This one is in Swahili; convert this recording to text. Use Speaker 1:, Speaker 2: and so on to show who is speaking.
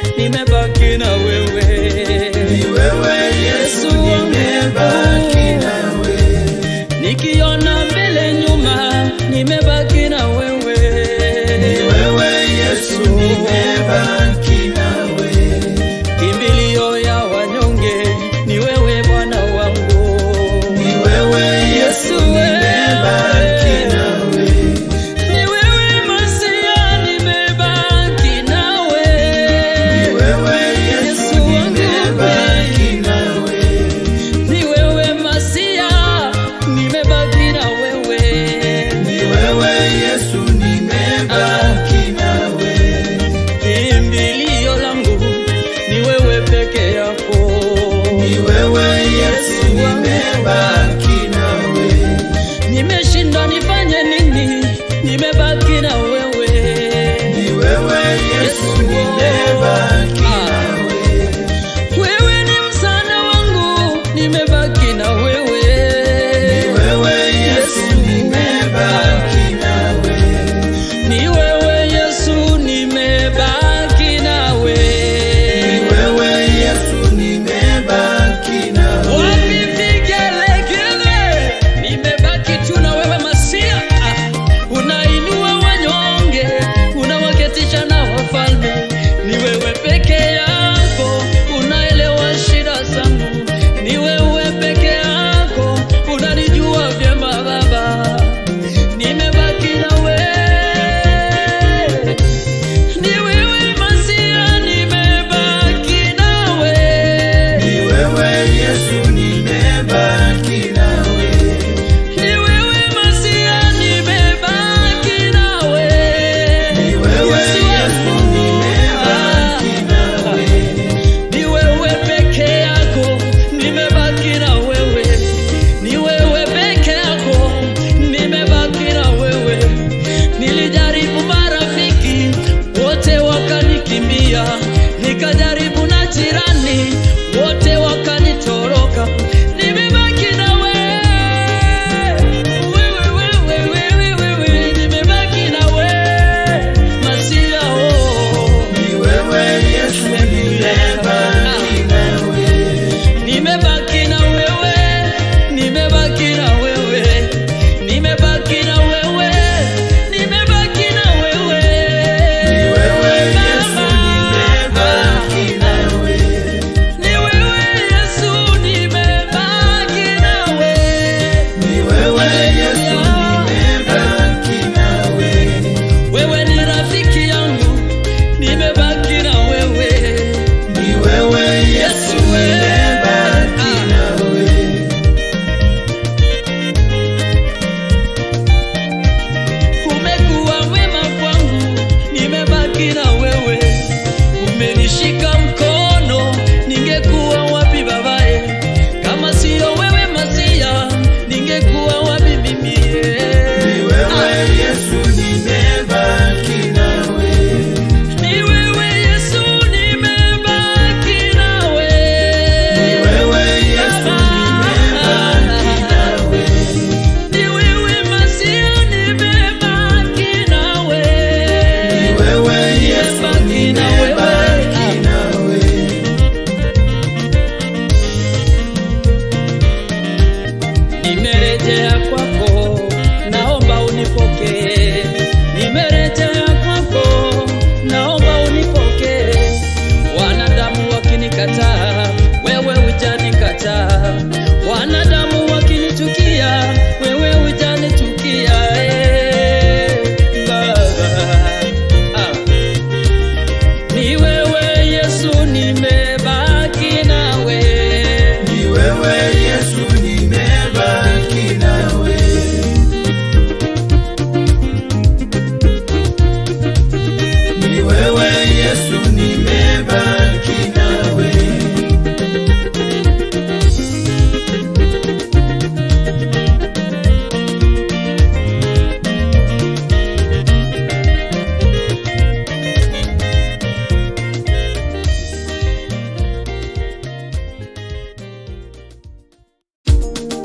Speaker 1: Nimebaki na wewe,
Speaker 2: ni wewe Yesu, nimebaki nawe.
Speaker 1: Nikiona mbele nyuma, nimebaki na wewe,
Speaker 2: ni wewe Yesu, nimebaki nawe.
Speaker 1: Kimbilio ya wanyonge, ni wewe Bwana wangu,
Speaker 2: ni wewe Yesu, nimebaki nawe.
Speaker 1: Ni wewe Masia, nimebaki nawe.
Speaker 2: Ni wewe Yesu, nimebaki nawe.
Speaker 1: Ni wewe Masia, nimebaki na wewe.
Speaker 2: Ni wewe Yesu, nimebaki nawe.
Speaker 1: Kimbilio langu, ni wewe peke yako.
Speaker 2: Ni wewe Yesu, nimebaki nawe.
Speaker 1: Nimeshindwa nifanye nini, nimebaki na wewe.
Speaker 2: Ni wewe Yesu, nimebaki nawe.
Speaker 1: Wewe ni msaada wangu, nimebaki na wewe.
Speaker 2: Ni wewe Yesu, nimebaki nawe.
Speaker 1: Ni wewe Yesu, nimebaki nawe.
Speaker 2: Ni wewe Yesu, nimebaki nawe.
Speaker 1: Wapi vigelegele, nimebaki tu na wewe Masia. Unainua wanyonge, unawaketisha na wafalme. Ni wewe peke yako, unaelewa shida zangu. Ni wewe peke yako, unanijua vyema Baba. Nimebaki na wewe. Ni wewe Masia, nimebaki nawe.
Speaker 2: Ni wewe Yesu, nimebaki nawe.
Speaker 1: Ni wewe Masia, nimebaki nawe.
Speaker 2: Ni wewe Yesu, nimebaki nawe.
Speaker 1: Ni wewe peke yako, nimebaki na wewe. Ni wewe peke yako, nimebaki na wewe. Nilijaribu marafiki, wote wakanikimbia. Nikajaribu na jirani, wote wakanitoroka. Nimebaki na wewe. Wewe, nimebaki na wewe. Masia,
Speaker 2: Ni wewe Yesu, nimebaki nawe.
Speaker 1: nimebaki na wewe, nimebaki na wewe, nimebaki na wewe, nimebaki na wewe.
Speaker 2: Ni wewe Yesu, nimebaki nawe.
Speaker 1: Ni wewe Yesu, nimebaki nawe.
Speaker 2: Ni wewe Yesu, nimebaki nawe.
Speaker 1: Wewe ni rafiki yangu, nimebaki na wewe.
Speaker 2: Ni wewe Yesu, nimebaki nawe.
Speaker 1: Umekuwa mwema kwangu, nimebaki na wewe. Umenishika mkono, ningekuwa wapi babaye? Kama sio wewe Masia, ningekuwa wapi mimi?
Speaker 2: Ni wewe Yesu, nimebaki nawe.
Speaker 1: Ni wewe Yesu, nimebaki nawe.
Speaker 2: Ni wewe Yesu, nimebaki nawe.
Speaker 1: Ni wewe Masia, nimebaki nawe.
Speaker 2: Ni wewe Yesu,
Speaker 1: Nimebaki na wewe.
Speaker 2: nimebaki nawe.
Speaker 1: Nimerejea kwako